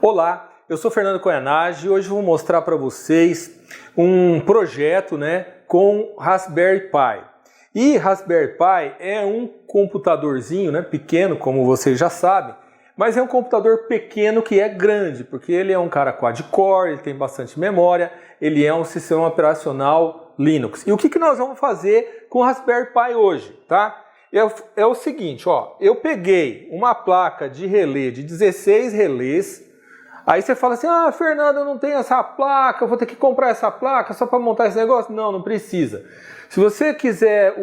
Olá, eu sou Fernando Koyanagi e hoje eu vou mostrar para vocês um projeto, com Raspberry Pi. E Raspberry Pi é um computadorzinho, pequeno, como vocês já sabem, mas é um computador pequeno que é grande, porque ele é um cara quad-core, ele tem bastante memória, ele é um sistema operacional Linux. E o que nós vamos fazer com o Raspberry Pi hoje, tá? É o seguinte, eu peguei uma placa de relé de 16 relés. Aí você fala assim, Fernando, eu não tenho essa placa, eu vou ter que comprar essa placa só para montar esse negócio? Não, não precisa. Se você quiser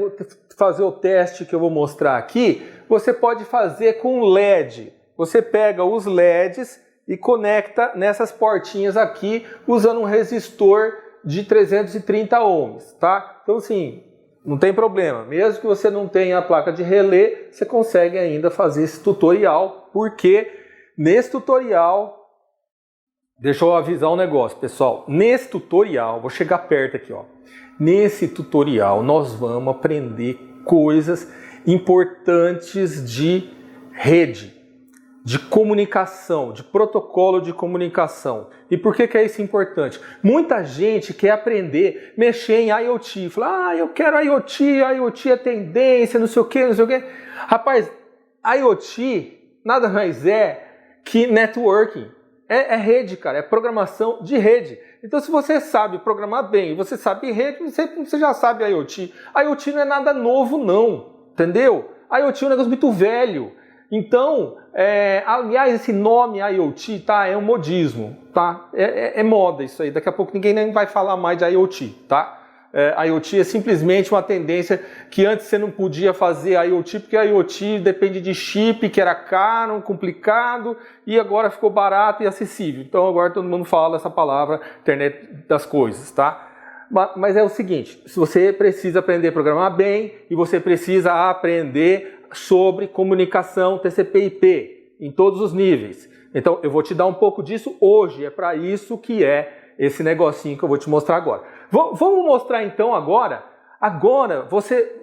fazer o teste que eu vou mostrar aqui, você pode fazer com LED. Você pega os LEDs e conecta nessas portinhas aqui usando um resistor de 330 ohms, tá? Então assim, não tem problema. Mesmo que você não tenha a placa de relé, você consegue ainda fazer esse tutorial, porque nesse tutorial... Deixa eu avisar um negócio, pessoal. Nesse tutorial, vou chegar perto aqui, Nesse tutorial, nós vamos aprender coisas importantes de rede, de comunicação, de protocolo de comunicação. E por que é isso importante? Muita gente quer aprender, mexer em IoT. Fala, eu quero IoT é tendência, não sei o que, não sei o que. Rapaz, IoT nada mais é que networking. É rede, cara, é programação de rede. Então, se você sabe programar bem, você sabe rede, você já sabe IoT. IoT não é nada novo, não, entendeu? IoT é um negócio muito velho. Então, aliás, esse nome IoT, tá, é um modismo, tá? É moda isso aí. Daqui a pouco ninguém nem vai falar mais de IoT, tá? IoT é simplesmente uma tendência que antes você não podia fazer IoT porque IoT depende de chip, que era caro, complicado, e agora ficou barato e acessível. Então agora todo mundo fala essa palavra internet das coisas, tá? Mas é o seguinte, se você precisa aprender a programar bem e você precisa aprender sobre comunicação TCP/IP em todos os níveis. Então eu vou te dar um pouco disso hoje, é para isso que é esse negocinho que eu vou te mostrar agora. Vamos mostrar então agora.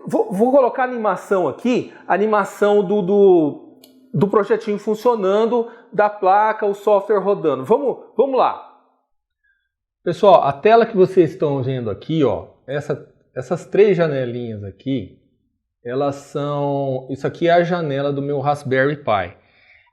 Vou colocar a animação aqui, a animação do projetinho funcionando, da placa, o software rodando. Vamos lá. Pessoal, a tela que vocês estão vendo aqui, essas três janelinhas aqui, elas são... Isso aqui é a janela do meu Raspberry Pi.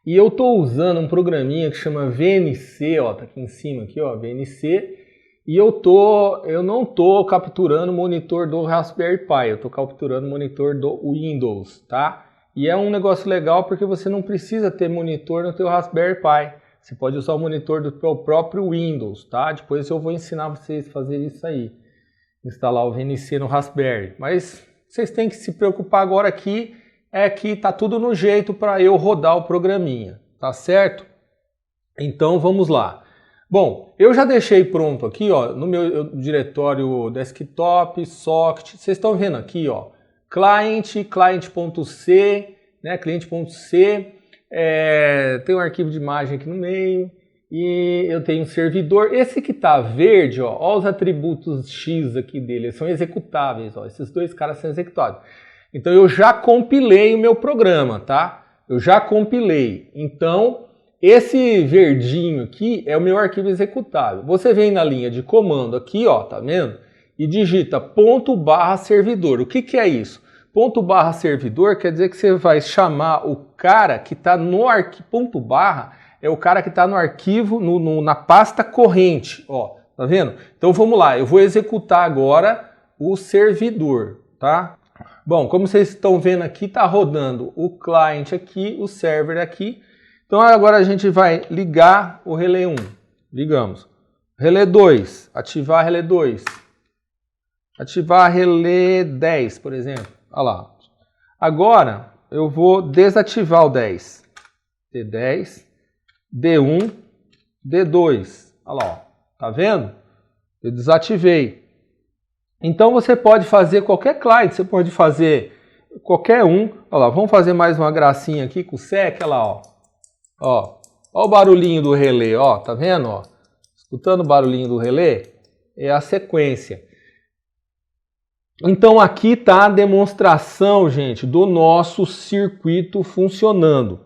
E eu estou usando um programinha que chama VNC, tá aqui em cima, aqui, VNC. E eu não estou capturando o monitor do Raspberry Pi, eu estou capturando o monitor do Windows, tá? E é um negócio legal porque você não precisa ter monitor no teu Raspberry Pi. Você pode usar o monitor do teu próprio Windows, tá? Depois eu vou ensinar vocês a fazer isso aí. Instalar o VNC no Raspberry. Mas vocês têm que se preocupar agora aqui, é que tá tudo no jeito para eu rodar o programinha, tá certo? Então vamos lá. Bom, eu já deixei pronto aqui, no meu diretório desktop, socket, vocês estão vendo aqui, client.c, cliente.c, tem um arquivo de imagem aqui no meio, e eu tenho um servidor. Esse que está verde, olha os atributos X aqui dele, eles são executáveis, esses dois caras são executáveis. Então eu já compilei o meu programa, tá? Eu já compilei, então... Esse verdinho aqui é o meu arquivo executável. Você vem na linha de comando aqui, tá vendo? E digita /servidor. O que é isso? /servidor quer dizer que você vai chamar o cara que está no arquivo. É o cara que está no arquivo, na pasta corrente. Tá vendo? Então vamos lá, eu vou executar agora o servidor, tá? Bom, como vocês estão vendo aqui, está rodando o client aqui, o server aqui. Então agora a gente vai ligar o relé 1, ligamos. Relé 2, ativar relé 2. Ativar relé 10, por exemplo. Olha lá. Agora eu vou desativar o 10. D10, D1, D2. Olha lá, tá vendo? Eu desativei. Então você pode fazer qualquer client, você pode fazer qualquer um. Olha lá, vamos fazer mais uma gracinha aqui com o SEC, olha lá, Ó o barulhinho do relé, tá vendo? Escutando o barulhinho do relé? É a sequência. Então aqui está a demonstração, gente, do nosso circuito funcionando.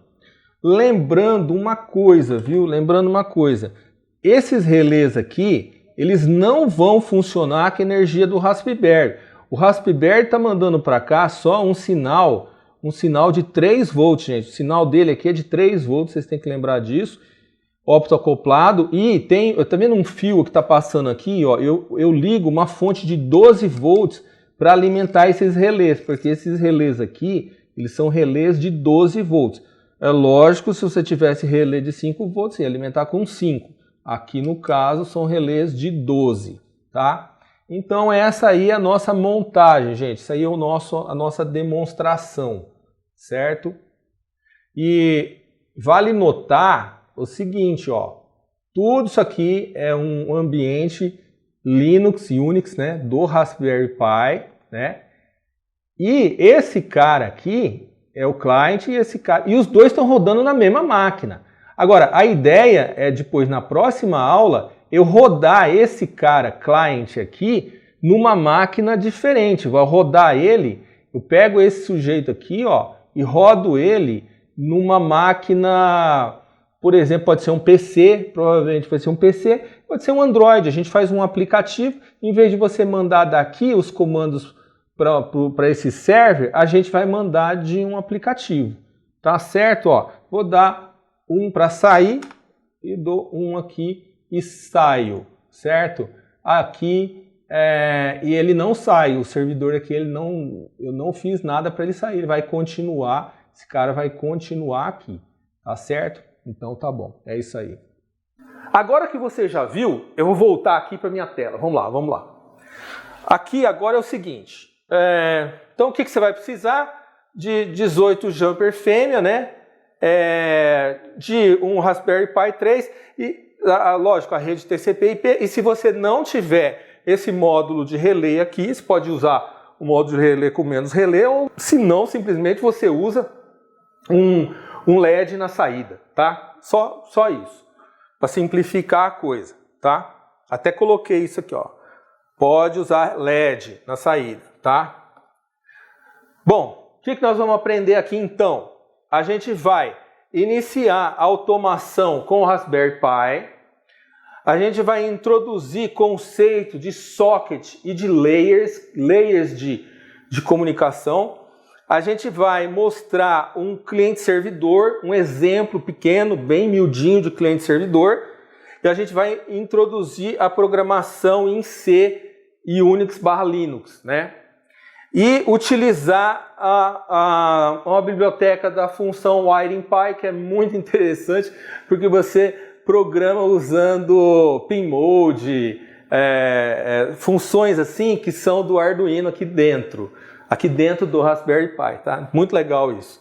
Lembrando uma coisa, viu? Lembrando uma coisa. Esses relés aqui, eles não vão funcionar com a energia do Raspberry. O Raspberry está mandando para cá só um sinal de 3 volts, gente. O sinal dele aqui é de 3 volts, vocês têm que lembrar disso. Optoacoplado. E tem, tá vendo um fio que está passando aqui, ó, eu ligo uma fonte de 12 volts para alimentar esses relés, porque esses relés aqui, eles são relés de 12 volts. É lógico, se você tivesse relé de 5 volts, ia alimentar com 5. Aqui no caso são relés de 12, tá? Então essa aí é a nossa montagem, gente. Isso aí é a nossa demonstração, certo? E vale notar o seguinte, ó. Tudo isso aqui é um ambiente Linux e Unix, né? Do Raspberry Pi, né? E esse cara aqui é o client e os dois estão rodando na mesma máquina. Agora, a ideia é depois, na próxima aula, eu rodar esse cara client aqui numa máquina diferente. Vou rodar ele, eu pego esse sujeito aqui, ó, e rodo ele numa máquina, por exemplo, pode ser um PC, provavelmente vai ser um PC, pode ser um Android. A gente faz um aplicativo, em vez de você mandar daqui os comandos para esse server, a gente vai mandar de um aplicativo. Tá certo? Ó, vou dar um para sair e dou um aqui e saio, certo? Aqui, e ele não sai, o servidor aqui, eu não fiz nada para ele sair, ele vai continuar, esse cara vai continuar aqui, tá certo? Então tá bom, é isso aí. Agora que você já viu, eu vou voltar aqui para minha tela, vamos lá, vamos lá. Aqui agora é o seguinte, então o que você vai precisar? De 18 jumper fêmea, né? De um Raspberry Pi 3 e, lógico, a rede TCP/IP. E se você não tiver esse módulo de relé aqui, você pode usar o módulo de relé com menos relé, ou se não, simplesmente você usa um LED na saída, tá? Só isso, para simplificar a coisa, tá? Até coloquei isso aqui, ó. Pode usar LED na saída, tá? Bom, o que nós vamos aprender aqui então? A gente vai iniciar a automação com o Raspberry Pi. A gente vai introduzir conceito de socket e de layers de comunicação. A gente vai mostrar um cliente-servidor, um exemplo pequeno, bem miudinho de cliente-servidor. E a gente vai introduzir a programação em C e Unix/Linux, né? E utilizar uma biblioteca da função WiringPy, que é muito interessante, porque você programa usando pinmode, funções assim que são do Arduino aqui dentro do Raspberry Pi, tá? Muito legal isso.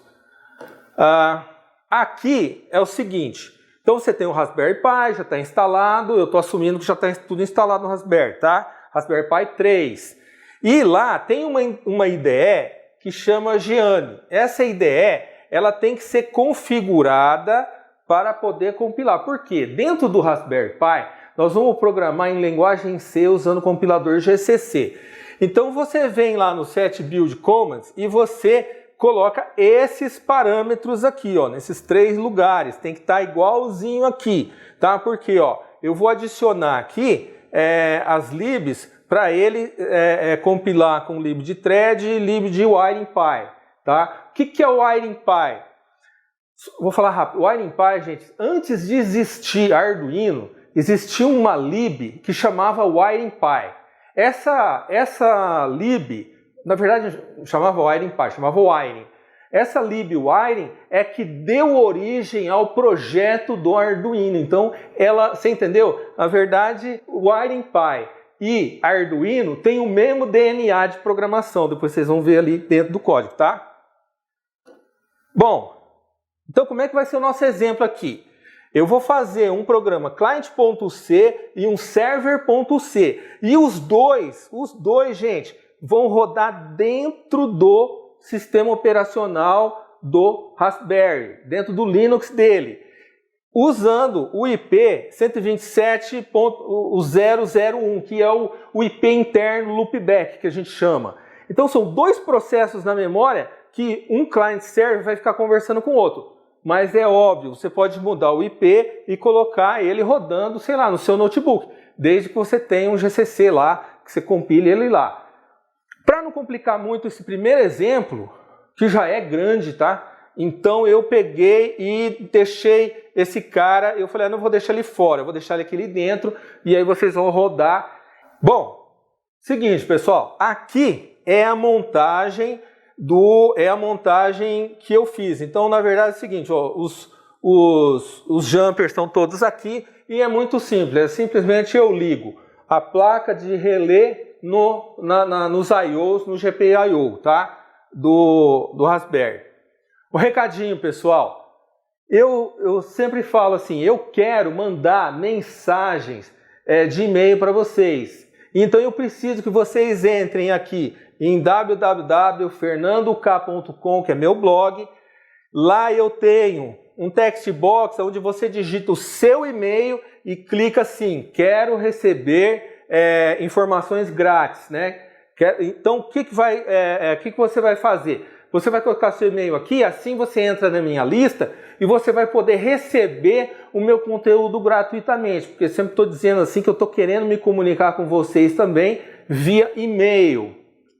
Aqui é o seguinte, então você tem o Raspberry Pi, já está instalado, eu estou assumindo que já está tudo instalado no Raspberry, tá? Raspberry Pi 3. E lá tem uma IDE que chama Gianni. Essa IDE, ela tem que ser configurada para poder compilar. Por quê? Dentro do Raspberry Pi, nós vamos programar em linguagem C usando o compilador GCC. Então você vem lá no set build commands e você coloca esses parâmetros aqui, ó, nesses 3 lugares. Tem que estar igualzinho aqui, tá? Porque, ó, eu vou adicionar aqui as libs para ele compilar com lib de thread e lib de WiringPy, tá? O que é o WiringPy? Vou falar rápido. O WiringPy, gente, antes de existir Arduino, existia uma lib que chamava WiringPy. Essa lib, na verdade, chamava WiringPy, chamava Wiring. Essa lib Wiring é que deu origem ao projeto do Arduino. Então, você entendeu? Na verdade, o WiringPy e Arduino tem o mesmo DNA de programação. Depois vocês vão ver ali dentro do código, tá? Bom, então como é que vai ser o nosso exemplo aqui? Eu vou fazer um programa client.c e um server.c. E os dois, gente, vão rodar dentro do sistema operacional do Raspberry, dentro do Linux dele, usando o IP 127.001, que é o IP interno loopback, que a gente chama. Então são 2 processos na memória que um client server vai ficar conversando com o outro. mas é óbvio, você pode mudar o IP e colocar ele rodando, sei lá, no seu notebook, desde que você tenha um GCC lá, que você compile ele lá. Para não complicar muito esse primeiro exemplo, que já é grande, tá? Então eu peguei e deixei esse cara, eu falei, não vou deixar ele fora, eu vou deixar ele aqui dentro, e aí vocês vão rodar. Bom, seguinte, pessoal, aqui é a montagem que eu fiz. Então, na verdade, é o seguinte, ó, os jumpers estão todos aqui e é muito simples. É simplesmente eu ligo a placa de relé nos I/Os, no GPIO, I/O, tá? Do Raspberry. O recadinho, pessoal. Eu sempre falo assim, eu quero mandar mensagens de e-mail para vocês. Então eu preciso que vocês entrem aqui em www.fernandok.com, que é meu blog. Lá eu tenho um text box onde você digita o seu e-mail e clica assim, quero receber informações grátis, né? Então o que você vai fazer? Você vai colocar seu e-mail aqui, assim você entra na minha lista e você vai poder receber o meu conteúdo gratuitamente, porque eu sempre estou dizendo assim que eu estou querendo me comunicar com vocês também via e-mail,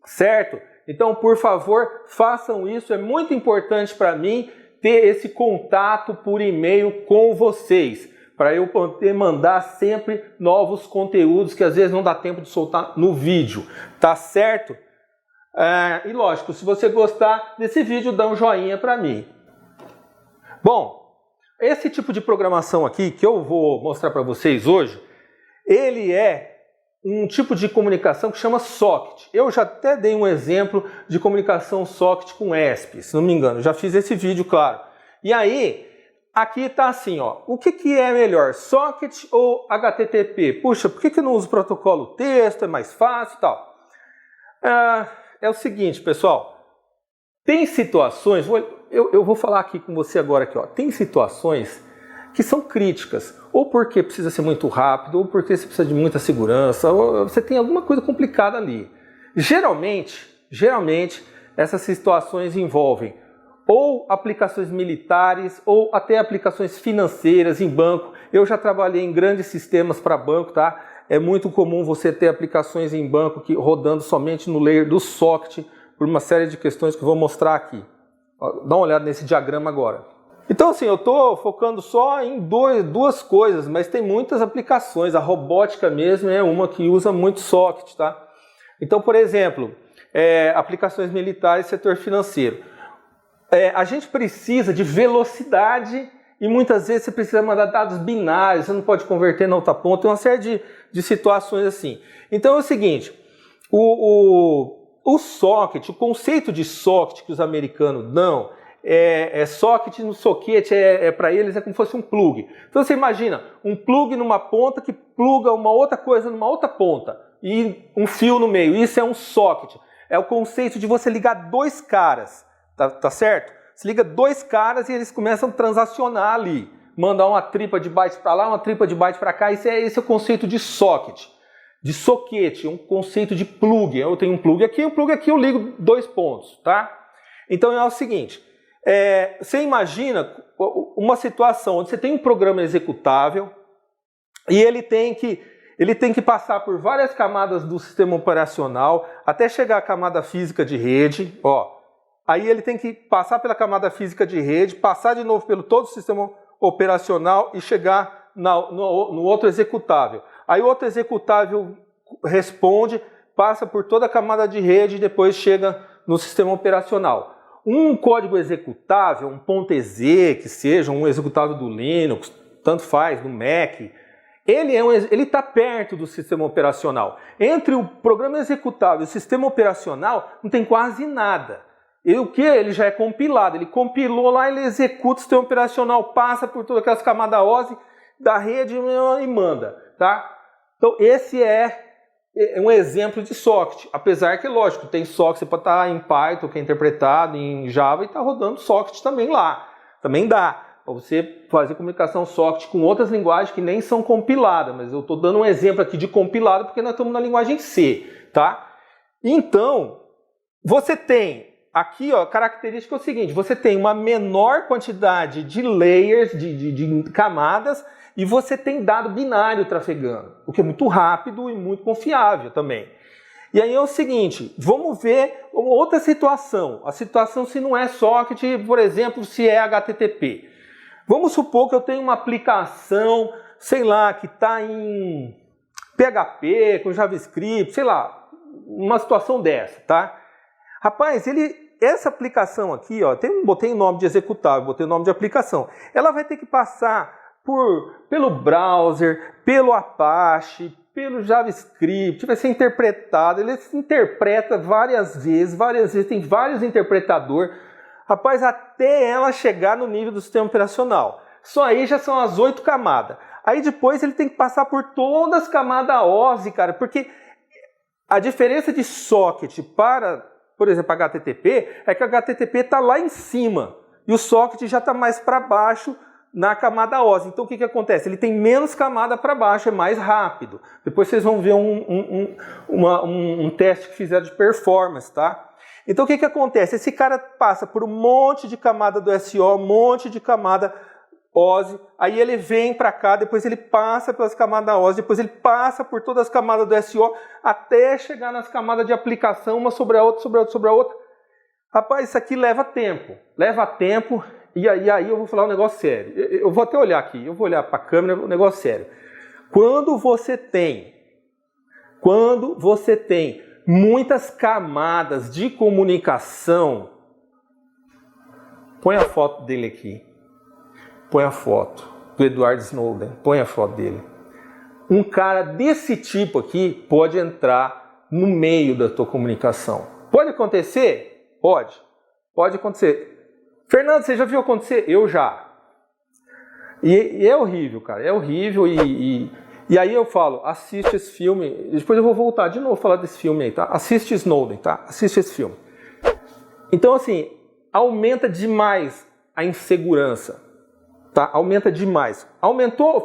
certo? Então, por favor, façam isso, é muito importante para mim ter esse contato por e-mail com vocês, para eu poder mandar sempre novos conteúdos que às vezes não dá tempo de soltar no vídeo, tá certo? E lógico, se você gostar desse vídeo, dá um joinha para mim. Bom, esse tipo de programação aqui que eu vou mostrar para vocês hoje, ele é um tipo de comunicação que chama socket. Eu já até dei um exemplo de comunicação socket com ESP, se não me engano, já fiz esse vídeo, claro. E aí, aqui está assim, ó, o que é melhor, socket ou HTTP? Puxa, por que eu não uso protocolo texto, é mais fácil e tal? É o seguinte, pessoal, tem situações, eu vou falar aqui com você agora, aqui, ó, tem situações que são críticas, ou porque precisa ser muito rápido, ou porque você precisa de muita segurança, ou você tem alguma coisa complicada ali. Geralmente, essas situações envolvem ou aplicações militares, ou até aplicações financeiras em banco. Eu já trabalhei em grandes sistemas para banco, tá? É muito comum você ter aplicações em banco que rodando somente no layer do socket por uma série de questões que eu vou mostrar aqui. Dá uma olhada nesse diagrama agora. Então assim, eu estou focando só em duas coisas, mas tem muitas aplicações. A robótica mesmo é uma que usa muito socket, tá? Então, por exemplo, aplicações militares, setor financeiro. A gente precisa de velocidade e muitas vezes você precisa mandar dados binários, você não pode converter na outra ponta, tem uma série de situações assim. Então é o seguinte, o socket, o conceito de socket que os americanos dão, socket no socket, para eles é como se fosse um plug. Então você imagina, um plug numa ponta que pluga uma outra coisa numa outra ponta e um fio no meio, isso é um socket. É o conceito de você ligar dois caras, tá certo? Você liga dois caras e eles começam a transacionar ali. Mandar uma tripa de bytes para lá, uma tripa de bytes para cá. Esse é o conceito de socket. De soquete, um conceito de plug. Eu tenho um plug aqui, eu ligo dois pontos, tá? Então é o seguinte, você imagina uma situação onde você tem um programa executável e ele tem que passar por várias camadas do sistema operacional até chegar à camada física de rede, ó. Aí ele tem que passar pela camada física de rede, passar de novo pelo todo o sistema operacional e chegar no outro executável. Aí o outro executável responde, passa por toda a camada de rede e depois chega no sistema operacional. Um código executável, um .exe, que seja um executável do Linux, tanto faz, do Mac, ele está perto do sistema operacional. Entre o programa executável e o sistema operacional não tem quase nada. E o que? Ele já é compilado, ele compilou lá, ele executa o sistema operacional, passa por todas aquelas camadas OSI da rede e manda, tá? Então esse é um exemplo de socket, apesar que, lógico, tem socket, você pode estar em Python, que é interpretado em Java, e está rodando socket também lá, também dá, para você fazer comunicação socket com outras linguagens que nem são compiladas, mas eu estou dando um exemplo aqui de compilado porque nós estamos na linguagem C, tá? Então, você tem aqui, ó, a característica é o seguinte, você tem uma menor quantidade de layers, de camadas, e você tem dado binário trafegando, o que é muito rápido e muito confiável também. E aí é o seguinte, vamos ver uma outra situação. A situação se não é socket, por exemplo, se é HTTP. Vamos supor que eu tenho uma aplicação, sei lá, que está em PHP, com JavaScript, sei lá, uma situação dessa, tá? Rapaz, essa aplicação aqui, ó, botei o nome de executável, botei o nome de aplicação. Ela vai ter que passar pelo browser, pelo Apache, pelo JavaScript, vai ser interpretado, ele se interpreta várias vezes, tem vários interpretadores, rapaz, até ela chegar no nível do sistema operacional. Só aí já são as 8 camadas. Aí depois ele tem que passar por todas as camadas OSI, cara, porque a diferença de socket para, por exemplo, HTTP, é que o HTTP está lá em cima e o socket já está mais para baixo na camada OSI. Então o que acontece? Ele tem menos camada para baixo, é mais rápido. Depois vocês vão ver um teste que fizeram de performance, tá? Então o que acontece? Esse cara passa por um monte de camada do SO, um monte de camada OSI, aí ele vem para cá, depois ele passa pelas camadas OSI, depois ele passa por todas as camadas do SO, até chegar nas camadas de aplicação, uma sobre a outra, sobre a outra, sobre a outra. Rapaz, isso aqui leva tempo, e aí eu vou falar um negócio sério. Eu vou até olhar aqui, eu vou olhar para a câmera, um negócio sério. Quando você tem muitas camadas de comunicação, põe a foto dele aqui. Põe a foto do Edward Snowden, põe a foto dele. Um cara desse tipo aqui pode entrar no meio da tua comunicação. Pode acontecer? Pode. Pode acontecer. Fernando, você já viu acontecer? Eu já. E é horrível, cara. É horrível e aí eu falo, assiste esse filme. Depois eu vou voltar de novo a falar desse filme aí, tá? Assiste Snowden, tá? Assiste esse filme. Então, assim, aumenta demais a insegurança. Tá? Aumenta demais.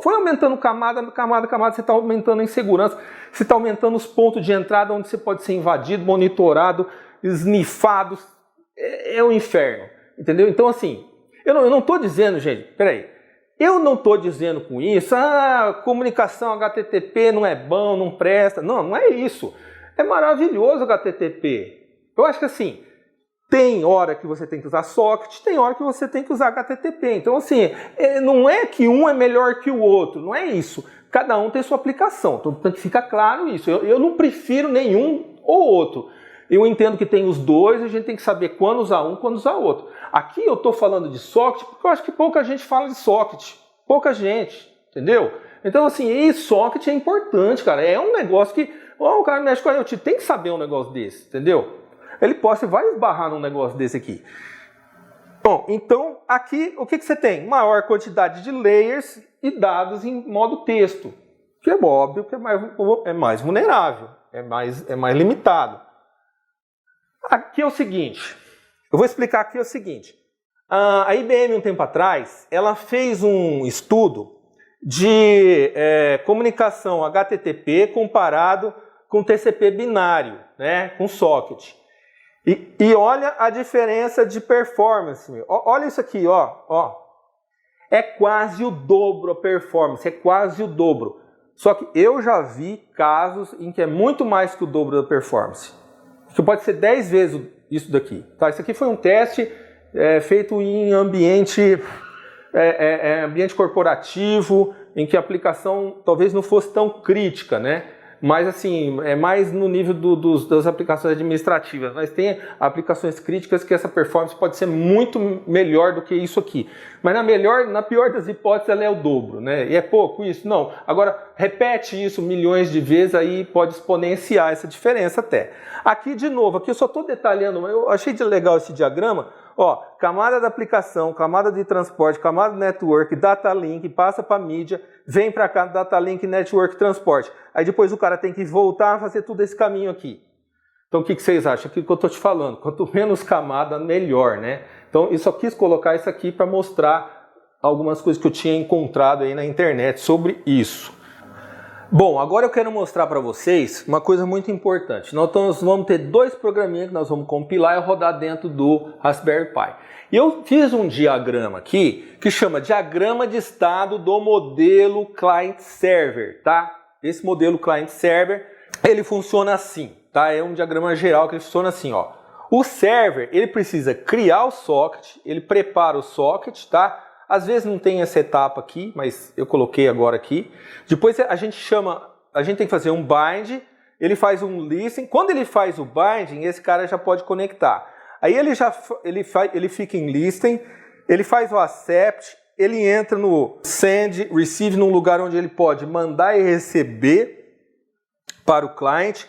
Foi aumentando camada, você está aumentando a insegurança, você está aumentando os pontos de entrada onde você pode ser invadido, monitorado, snifado. É o inferno. Entendeu? Então, assim, eu não estou dizendo, gente, peraí, eu não estou dizendo com isso, comunicação HTTP não é bom, não presta. Não é isso. É maravilhoso o HTTP. Eu acho que assim, tem hora que você tem que usar socket, tem hora que você tem que usar HTTP. Então, assim, não é que um é melhor que o outro, não é isso. Cada um tem sua aplicação, então tem que ficar claro isso. Eu não prefiro nenhum ou outro. Eu entendo que tem os dois, a gente tem que saber quando usar um, quando usar outro. Aqui eu estou falando de socket porque eu acho que pouca gente fala de socket. Pouca gente, entendeu? Então, assim, e socket é importante, cara. É um negócio que... o cara mexe com a IoT, tem que saber um negócio desse, entendeu? Você vai esbarrar num negócio desse aqui. Bom, então, aqui, o que você tem? Maior quantidade de layers e dados em modo texto. Que é óbvio que é mais vulnerável, é mais limitado. Aqui é o seguinte, eu vou explicar aqui o seguinte. A IBM, um tempo atrás, ela fez um estudo de comunicação HTTP comparado com TCP binário, né, com socket. E olha a diferença de performance. Olha isso aqui, ó. É quase o dobro a performance, é quase o dobro. Só que eu já vi casos em que é muito mais que o dobro da performance. Isso pode ser 10 vezes isso daqui. Tá? Isso aqui foi um teste feito em ambiente corporativo, em que a aplicação talvez não fosse tão crítica, né? Mas assim, é mais no nível das aplicações administrativas. Mas tem aplicações críticas que essa performance pode ser muito melhor do que isso aqui. Mas na pior das hipóteses, ela é o dobro, né? E é pouco isso? Não. Agora, repete isso milhões de vezes, aí pode exponenciar essa diferença até. Aqui, de novo, aqui eu só estou detalhando, mas eu achei legal esse diagrama. Ó, camada da aplicação, camada de transporte, camada de network, data link, passa para mídia, vem para cá, data link, network, transporte. Aí depois o cara tem que voltar a fazer tudo esse caminho aqui. Então o que vocês acham? Aquilo que eu estou te falando, quanto menos camada, melhor, né? Então eu só quis colocar isso aqui para mostrar algumas coisas que eu tinha encontrado aí na internet sobre isso. Bom, agora eu quero mostrar para vocês uma coisa muito importante. Nós vamos ter dois programinhas que nós vamos compilar e rodar dentro do Raspberry Pi. E eu fiz um diagrama aqui que chama diagrama de estado do modelo client-server, tá? Esse modelo client-server, ele funciona assim, tá? É um diagrama geral que ele funciona assim, ó. O server, ele precisa criar o socket, ele prepara o socket, tá? Às vezes não tem essa etapa aqui, mas eu coloquei agora aqui. Depois a gente tem que fazer um bind, ele faz um listen. Quando ele faz o binding, esse cara já pode conectar. Aí ele fica em listen, ele faz o accept, ele entra no send, receive, num lugar onde ele pode mandar e receber para o cliente.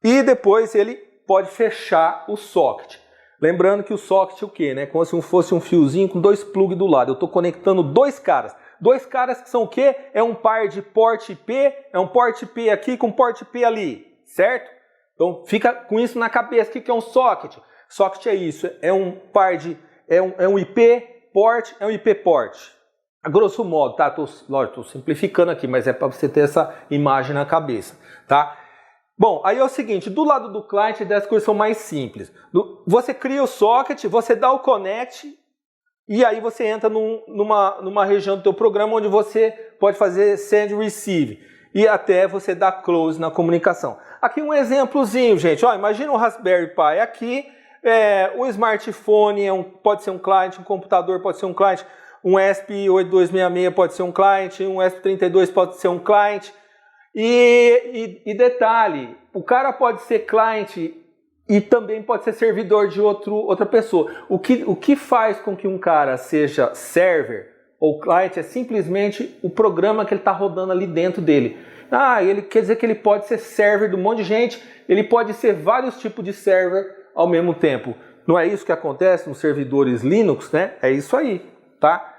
E depois ele pode fechar o socket. Lembrando que o socket é o quê, né? Como se fosse um fiozinho com dois plugs do lado. Eu estou conectando dois caras. Dois caras que são o quê? É um par de port IP, é um port IP aqui com port IP ali, certo? Então fica com isso na cabeça. O que é um socket? Socket é isso, é um par de... é um IP port, é um IP port. A grosso modo, tá? Estou simplificando aqui, mas é para você ter essa imagem na cabeça, tá? Bom, aí é o seguinte, do lado do client as coisas são mais simples. Você cria o socket, você dá o connect e aí você entra numa região do teu programa onde você pode fazer send receive e até você dar close na comunicação. Aqui um exemplozinho, gente. Ó, imagina um Raspberry Pi aqui, o smartphone pode ser um client, um computador pode ser um client, um ESP8266 pode ser um client, um ESP32 pode ser um client. E detalhe, o cara pode ser cliente e também pode ser servidor de outra pessoa. O que faz com que um cara seja server ou client é simplesmente o programa que ele está rodando ali dentro dele. Ele quer dizer que ele pode ser server de um monte de gente, ele pode ser vários tipos de server ao mesmo tempo. Não é isso que acontece nos servidores Linux, né? É isso aí, tá?